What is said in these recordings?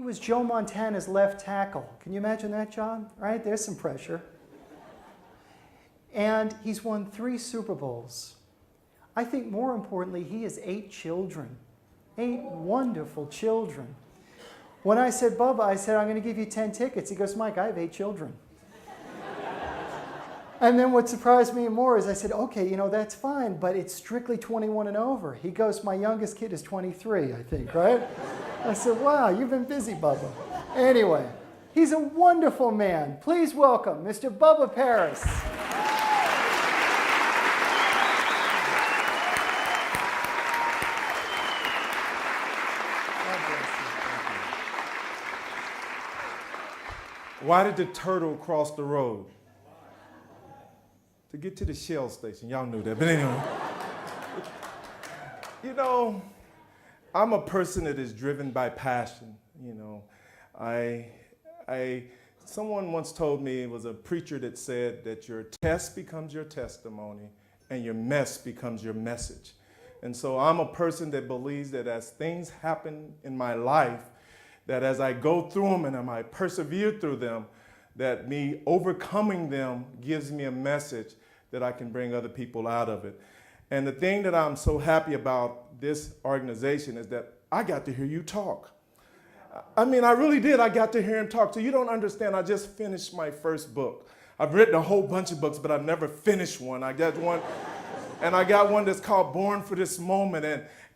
He was Joe Montana's left tackle. Can you imagine that, John? Right? There's some pressure. And he's won 3 Super Bowls. I think more importantly, he has 8 children. 8 wonderful children. When I said, Bubba, I said, I'm going to give you 10 tickets. He goes, Mike, I have 8 children. And then what surprised me more is I said, okay, you know, that's fine, but it's strictly 21 and over. He goes, my youngest kid is 23, I think, right? I said, wow, you've been busy, Bubba. Anyway, he's a wonderful man. Please welcome Mr. Bubba Paris. Why did the turtle cross the road? To get to the Shell station. Y'all knew that, but anyway. You know, I'm a person that is driven by passion. You know, someone once told me, it was a preacher that said that your test becomes your testimony and your mess becomes your message. And so I'm a person that believes that as things happen in my life, that as I go through them and I persevere through them, that me overcoming them gives me a message that I can bring other people out of it. And the thing that I'm so happy about this organization is that I got to hear you talk. I mean, I really did. I got to hear him talk. So you don't understand, I just finished my first book. I've written a whole bunch of books, but I've never finished one. I got one, and I got one that's called Born for This Moment.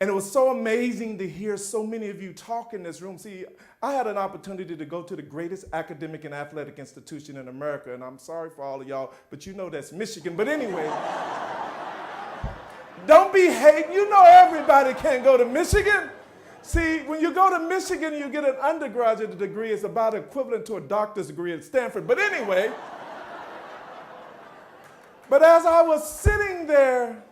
And it was so amazing to hear so many of you talk in this room. See, I had an opportunity to go to the greatest academic and athletic institution in America, and I'm sorry for all of y'all, but you know that's Michigan. But anyway, don't be hating. You know everybody can't go to Michigan. See, when you go to Michigan, you get an undergraduate degree. It's about equivalent to a doctor's degree at Stanford. But anyway, but as I was sitting there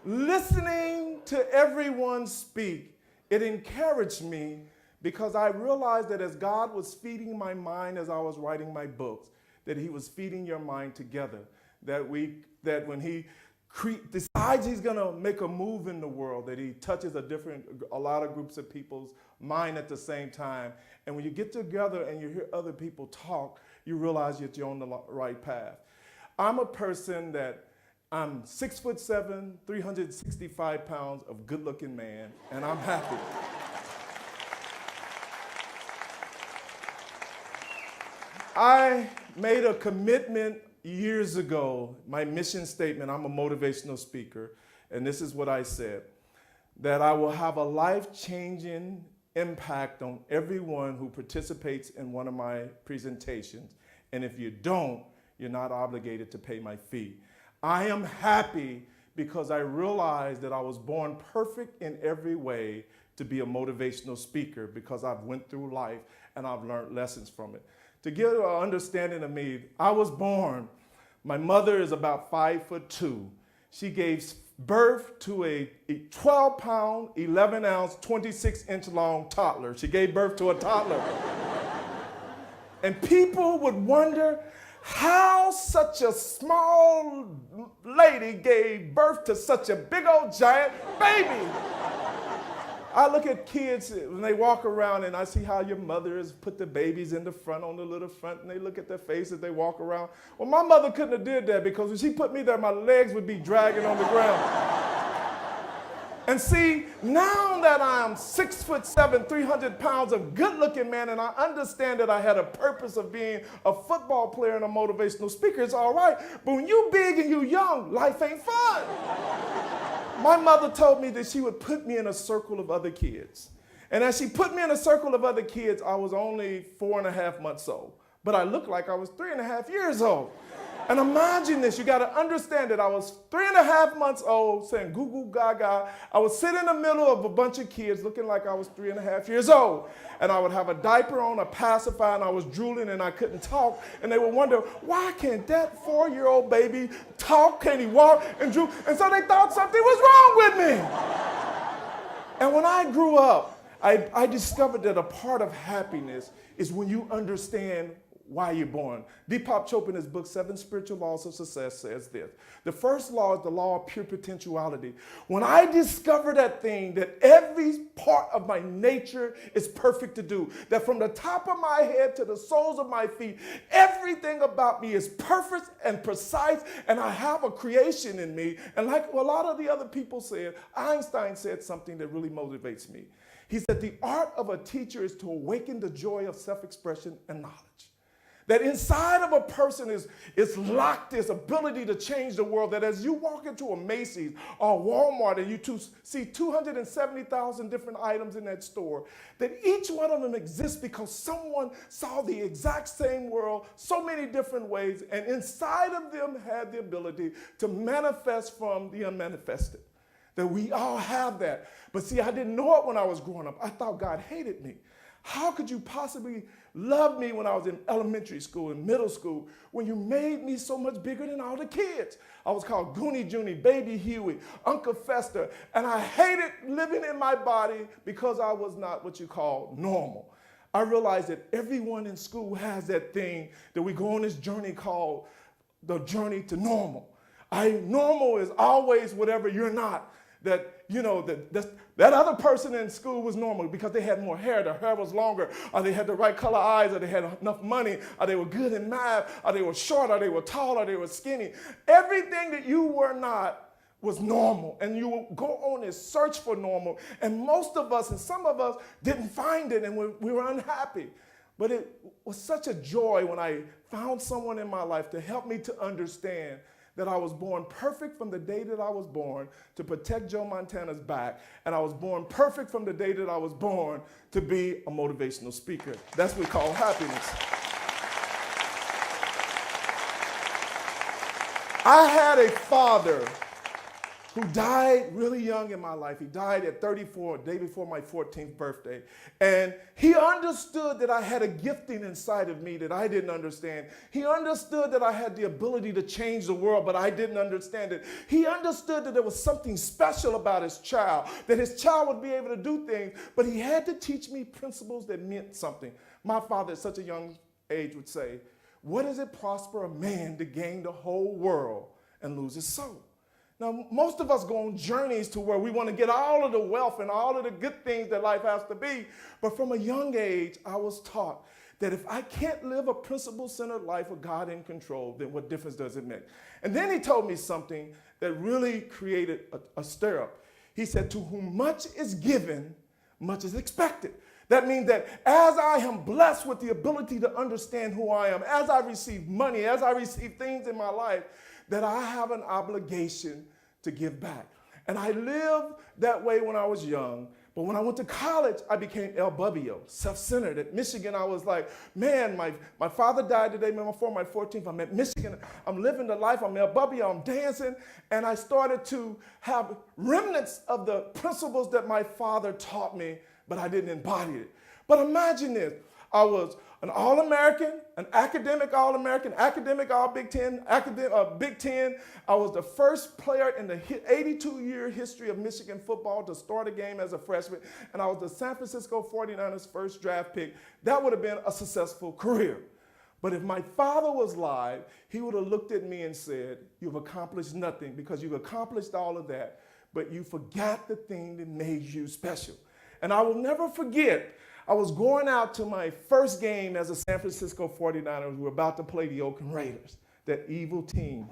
listening to everyone speak, it encouraged me because I realized that as God was feeding my mind as I was writing my books, that he was feeding your mind together, that when he decides he's going to make a move in the world, that he touches a lot of groups of people's mind at the same time. And when you get together and you hear other people talk, you realize that you're on the right path. I'm a person that I'm 6'7", 365 pounds of good-looking man, and I'm happy. I made a commitment years ago, my mission statement, I'm a motivational speaker, and this is what I said, that I will have a life-changing impact on everyone who participates in one of my presentations, and if you don't, you're not obligated to pay my fee. I am happy because I realized that I was born perfect in every way to be a motivational speaker because I've went through life and I've learned lessons from it. To give an understanding of me, I was born, my mother is about 5'2". She gave birth to a 12-pound, 11-ounce, 26-inch long toddler. She gave birth to a toddler. And people would wonder how such a small lady gave birth to such a big old giant baby. I look at kids when they walk around and I see how your mothers put the babies in the front on the little front and they look at their face as they walk around. Well, my mother couldn't have did that because when she put me there, my legs would be dragging on the ground. And see, now that I'm 6'7", 300 pounds of good-looking man, and I understand that I had a purpose of being a football player and a motivational speaker, it's all right. But when you big and you young, life ain't fun. My mother told me that she would put me in a circle of other kids. And as she put me in a circle of other kids, I was only 4.5 months old. But I looked like I was 3.5 years old. And imagine this, you gotta understand that I was 3.5 months old saying goo goo gaga. I would sit in the middle of a bunch of kids looking like I was 3.5 years old. And I would have a diaper on, a pacifier, and I was drooling and I couldn't talk. And they would wonder, why can't that 4-year-old baby talk? Can he walk and drool? And so they thought something was wrong with me. And when I grew up, I discovered that a part of happiness is when you understand why you're born. Deepak Chopra in his book, 7 Spiritual Laws of Success, says this. The first law is the law of pure potentiality. When I discover that thing, that every part of my nature is perfect to do, that from the top of my head to the soles of my feet, everything about me is perfect and precise, and I have a creation in me. And like a lot of the other people said, Einstein said something that really motivates me. He said, the art of a teacher is to awaken the joy of self-expression and knowledge. That inside of a person is locked this ability to change the world, that as you walk into a Macy's or Walmart and you see 270,000 different items in that store, that each one of them exists because someone saw the exact same world so many different ways, and inside of them had the ability to manifest from the unmanifested. That we all have that. But see, I didn't know it when I was growing up. I thought God hated me. How could you possibly love me when I was in elementary school and middle school when you made me so much bigger than all the kids? I was called Goonie Junie, Baby Huey, Uncle Fester, and I hated living in my body because I was not what you call normal. I realized that everyone in school has that thing that we go on this journey called the journey to normal. Normal is always whatever you're not. That, you know, that other person in school was normal because they had more hair, their hair was longer, or they had the right color eyes, or they had enough money, or they were good in math, or they were short, or they were tall, or they were skinny. Everything that you were not was normal, and you would go on this search for normal, and most of us, and some of us, didn't find it, and we were unhappy. But it was such a joy when I found someone in my life to help me to understand that I was born perfect from the day that I was born to protect Joe Montana's back, and I was born perfect from the day that I was born to be a motivational speaker. That's what we call happiness. I had a father who died really young in my life. He died at 34, the day before my 14th birthday. And he understood that I had a gifting inside of me that I didn't understand. He understood that I had the ability to change the world, but I didn't understand it. He understood that there was something special about his child, that his child would be able to do things, but he had to teach me principles that meant something. My father at such a young age would say, what does it prosper a man to gain the whole world and lose his soul? Now, most of us go on journeys to where we want to get all of the wealth and all of the good things that life has to be. But from a young age, I was taught that if I can't live a principle-centered life with God in control, then what difference does it make? And then he told me something that really created a stir-up. He said, to whom much is given, much is expected. That means that as I am blessed with the ability to understand who I am, as I receive money, as I receive things in my life, that I have an obligation to give back. And I lived that way when I was young. But when I went to college, I became El Bubbio, self-centered. At Michigan, I was like, man, my father died today before my 14th. I'm at Michigan. I'm living the life. I'm El Bubbio. I'm dancing. And I started to have remnants of the principles that my father taught me, but I didn't embody it. But imagine this. I was an All-American, an academic All-American, academic All-Big Ten, Big Ten. I was the first player in the 82-year history of Michigan football to start a game as a freshman, and I was the San Francisco 49ers first draft pick. That would have been a successful career. But if my father was alive, he would have looked at me and said, you've accomplished nothing because you've accomplished all of that, but you forgot the thing that made you special. And I will never forget, I was going out to my first game as a San Francisco 49ers. We were about to play the Oakland Raiders, that evil team.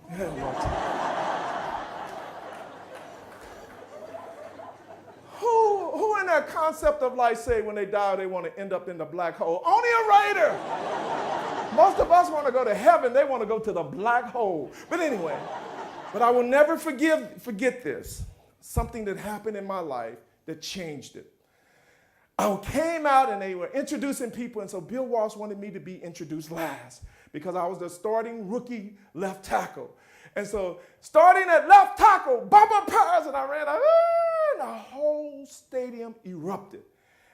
Who in their concept of life say when they die they want to end up in the black hole? Only a Raider. Most of us want to go to heaven. They want to go to the black hole. But anyway, but I will never forget this. Something that happened in my life that changed it. I came out and they were introducing people, and so Bill Walsh wanted me to be introduced last because I was the starting rookie left tackle. And so starting at left tackle, Bubba Paris, and I ran out, and the whole stadium erupted.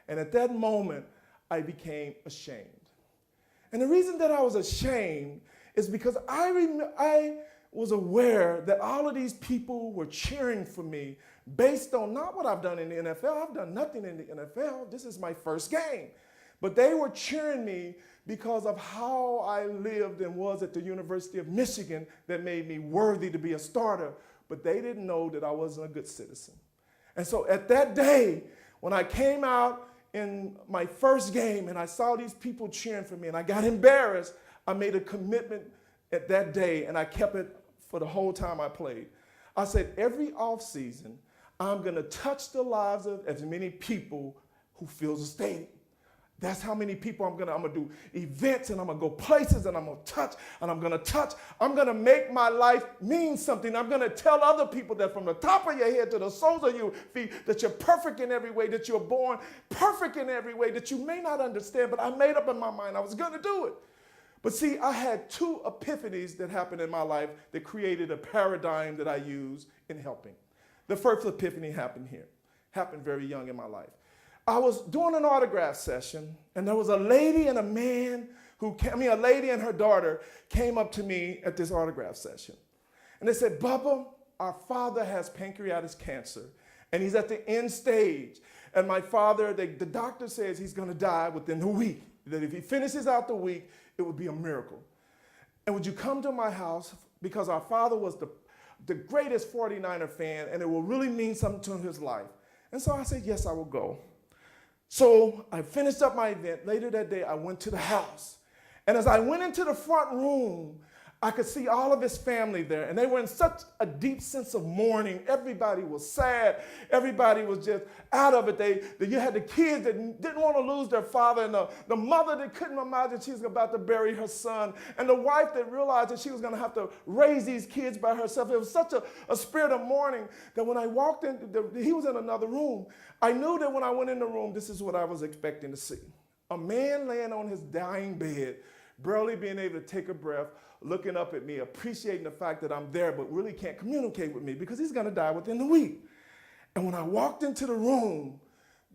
And at that moment, I became ashamed. And the reason that I was ashamed is because I was aware that all of these people were cheering for me based on not what I've done in the NFL. I've done nothing in the NFL. This is my first game. But they were cheering me because of how I lived and was at the University of Michigan that made me worthy to be a starter. But they didn't know that I wasn't a good citizen. And so at that day, when I came out in my first game and I saw these people cheering for me and I got embarrassed, I made a commitment at that day and I kept it for the whole time I played. I said, every offseason, I'm going to touch the lives of as many people who fills the stadium. That's how many people I'm gonna do events and I'm gonna go places and I'm gonna touch and I'm gonna make my life mean something. I'm gonna tell other people that from the top of your head to the soles of your feet that you're perfect in every way, that you're born perfect in every way, that you may not understand, but I made up in my mind I was gonna do it. But see, I had two epiphanies that happened in my life that created a paradigm that I use in helping. The first epiphany happened very young in my life. I was doing an autograph session, and there was a lady and a man a lady and her daughter came up to me at this autograph session. And they said, Bubba, our father has pancreatic cancer, and he's at the end stage. And my father, the doctor says he's gonna die within the week, that if he finishes out the week, it would be a miracle. And would you come to my house, because our father was the greatest 49er fan, and it will really mean something to his life. And so I said, yes, I will go. So I finished up my event. Later that day, I went to the house. And as I went into the front room, I could see all of his family there. And they were in such a deep sense of mourning. Everybody was sad. Everybody was just out of it. You had the kids that didn't want to lose their father, and the mother that couldn't imagine she was about to bury her son, and the wife that realized that she was going to have to raise these kids by herself. It was such a spirit of mourning that when I walked in, he was in another room. I knew that when I went in the room, this is what I was expecting to see. A man laying on his dying bed, barely being able to take a breath, looking up at me, appreciating the fact that I'm there, but really can't communicate with me because he's gonna die within the week. And when I walked into the room,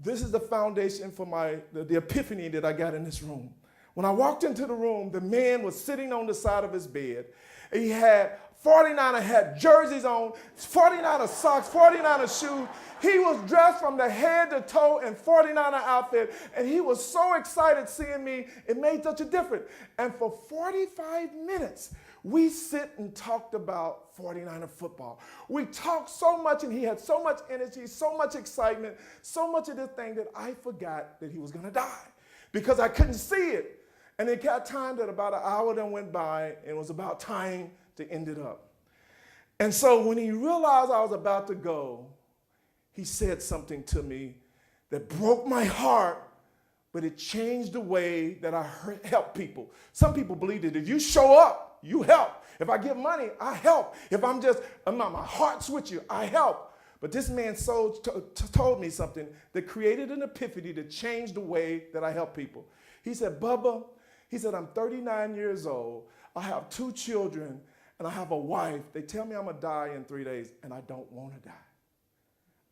this is the foundation for the epiphany that I got in this room. When I walked into the room, the man was sitting on the side of his bed. He had 49er hat, jerseys on, 49er socks, 49er shoes. He was dressed from the head to toe in 49er outfit, and he was so excited seeing me. It made such a difference. And for 45 minutes, we sit and talked about 49er football. We talked so much, and he had so much energy, so much excitement, so much of this thing that I forgot that he was going to die because I couldn't see it. And it got time that about an hour then went by, and it was about time to end it up. And so when he realized I was about to go, he said something to me that broke my heart, but it changed the way that I help people. Some people believe that if you show up, you help. If I give money, I help. If my heart's with you, I help. But this man told me something that created an epiphany that changed the way that I help people. He said, Bubba, he said, I'm 39 years old. I have 2 children, and I have a wife. They tell me I'm going to die in 3 days, and I don't want to die.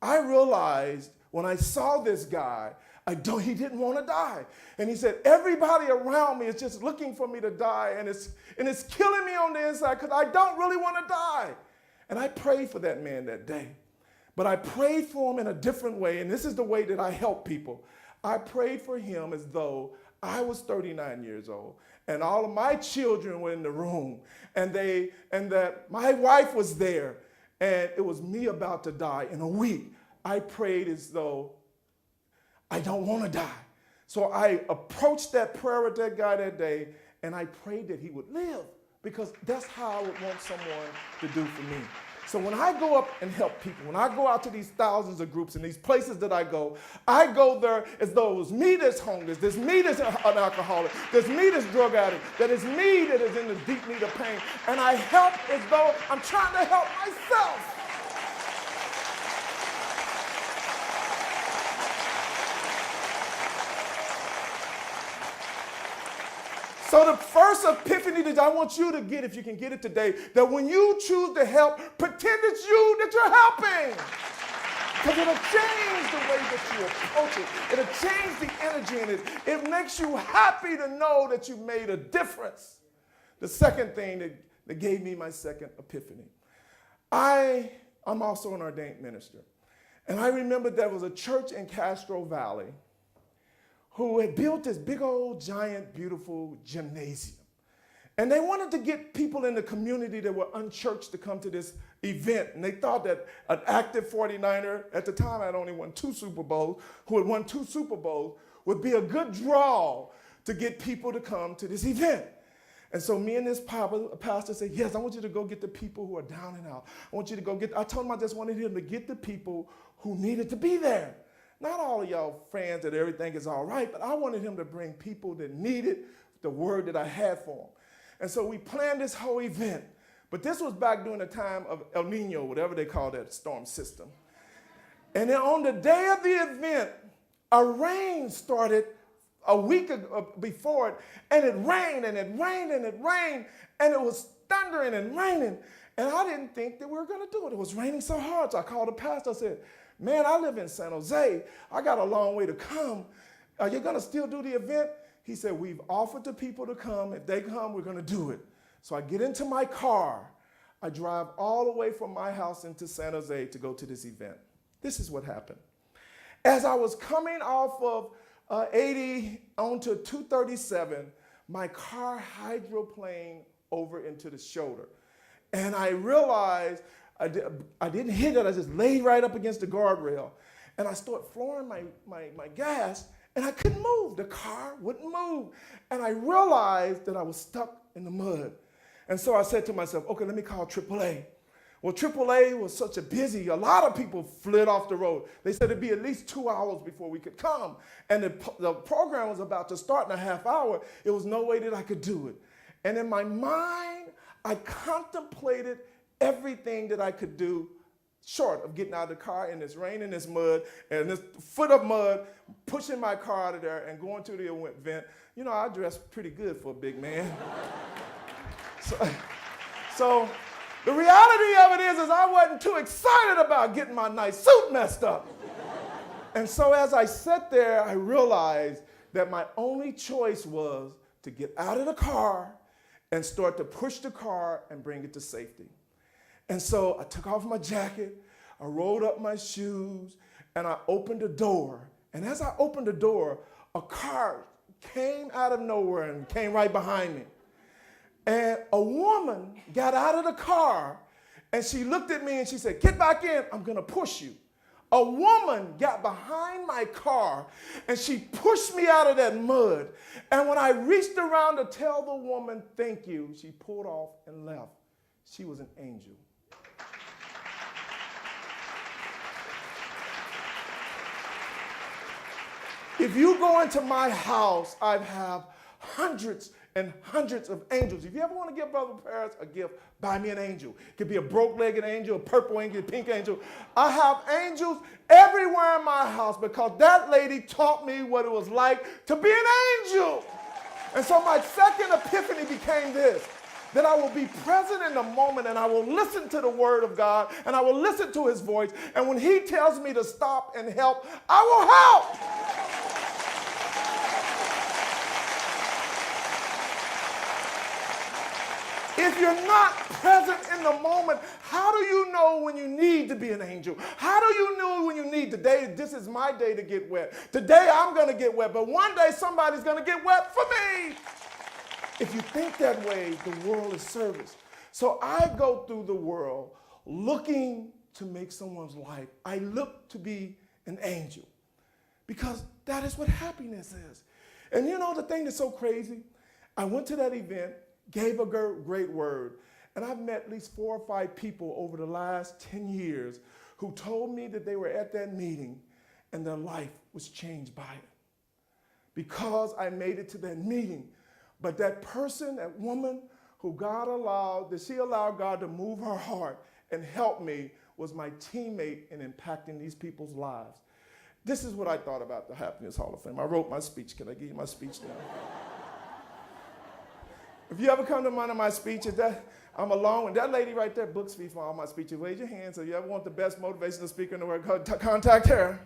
I realized when I saw this guy, he didn't want to die. And he said, everybody around me is just looking for me to die, and it's killing me on the inside because I don't really want to die. And I prayed for that man that day. But I prayed for him in a different way, and this is the way that I help people. I prayed for him as though I was 39 years old, and all of my children were in the room, and that my wife was there, and it was me about to die in a week. I prayed as though I don't want to die. So I approached that prayer with that guy that day, and I prayed that he would live, because that's how I would want someone to do for me. So when I go up and help people, when I go out to these thousands of groups and these places that I go there as though it was me that's homeless, there's me that's an alcoholic, there's me that's drug addict, that is me that is in the deep need of pain. And I help as though I'm trying to help myself. So the first epiphany that I want you to get, if you can get it today, that when you choose to help, pretend it's you that you're helping. Because it'll change the way that you approach it. It'll change the energy in it. It makes you happy to know that you made a difference. The second thing that gave me my second epiphany. I'm also an ordained minister. And I remember there was a church in Castro Valley who had built this big old, giant, beautiful gymnasium. And they wanted to get people in the community that were unchurched to come to this event. And they thought that an active 49er, at the time I had only won 2 Super Bowls, who had won 2 Super Bowls, would be a good draw to get people to come to this event. And so me and this pastor said, yes, I want you to go get the people who are down and out. I want you to go get, I told him I just wanted him to get the people who needed to be there. Not all of y'all fans that everything is all right, but I wanted him to bring people that needed the word that I had for them. And so we planned this whole event. But this was back during the time of El Nino, whatever they call that storm system. And then on the day of the event, a rain started a week before it, and it rained, and it rained, and it rained, and it was thundering and raining. And I didn't think that we were going to do it. It was raining so hard. So I called the pastor. I said, man, I live in San Jose. I got a long way to come. Are you going to still do the event? He said, we've offered the people to come. If they come, we're going to do it. So I get into my car. I drive all the way from my house into San Jose to go to this event. This is what happened. As I was coming off of 80 onto 237, my car hydroplaned over into the shoulder. And I realized I didn't hit it. I just laid right up against the guardrail. And I started flooring my gas, and I couldn't move. The car wouldn't move. And I realized that I was stuck in the mud. And so I said to myself, okay, let me call AAA. Well, AAA was such a lot of people fled off the road. They said it'd be at least 2 hours before we could come. And the program was about to start in a half hour. It was no way that I could do it. And in my mind, I contemplated everything that I could do short of getting out of the car in this rain and this mud and this foot of mud, pushing my car out of there and going to the event. You know, I dressed pretty good for a big man. So the reality of it is I wasn't too excited about getting my nice suit messed up. And so as I sat there, I realized that my only choice was to get out of the car and start to push the car and bring it to safety. And so I took off my jacket, I rolled up my shoes, and I opened the door. And as I opened the door, a car came out of nowhere and came right behind me. And a woman got out of the car, and she looked at me and she said, get back in, I'm gonna push you. A woman got behind my car, and she pushed me out of that mud. And when I reached around to tell the woman thank you, she pulled off and left. She was an angel. If you go into my house, I have hundreds and hundreds of angels. If you ever want to give Brother Paris a gift, buy me an angel. It could be a broke-legged angel, a purple angel, a pink angel. I have angels everywhere in my house because that lady taught me what it was like to be an angel. And so my second epiphany became this, that I will be present in the moment and I will listen to the word of God and I will listen to his voice. And when he tells me to stop and help, I will help. If you're not present in the moment, how do you know when you need to be an angel? How do you know when you need? Today, this is my day to get wet. Today, I'm going to get wet, but one day somebody's going to get wet for me. If you think that way, the world is service. So I go through the world looking to make someone's life. I look to be an angel because that is what happiness is. And you know the thing that's so crazy? I went to that event, gave a great word, and I've met at least 4 or 5 people over the last 10 years who told me that they were at that meeting and their life was changed by it because I made it to that meeting. But that person, that woman who God allowed, that she allowed God to move her heart and help me was my teammate in impacting these people's lives. This is what I thought about the Happiness Hall of Fame. I wrote my speech. Can I give you my speech now? If you ever come to one of my speeches, I'm alone, and that lady right there books me for all my speeches. Raise your hand. So if you ever want the best motivational speaker in the world, contact her.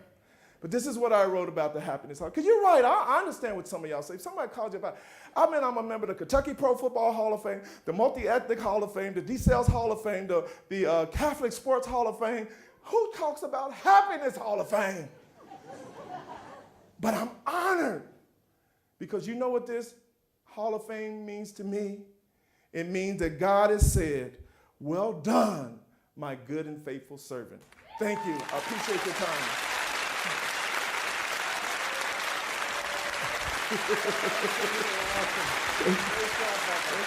But this is what I wrote about the Happiness Hall. Because you're right, I understand what some of y'all say. If somebody calls you about, I'm a member of the Kentucky Pro Football Hall of Fame, the Multi-Ethnic Hall of Fame, the D-Cells Hall of Fame, the Catholic Sports Hall of Fame. Who talks about Happiness Hall of Fame? But I'm honored Because you know what this Hall of Fame means to me? It means that God has said, well done, my good and faithful servant. Thank you. I appreciate your time. Great job, Bubba.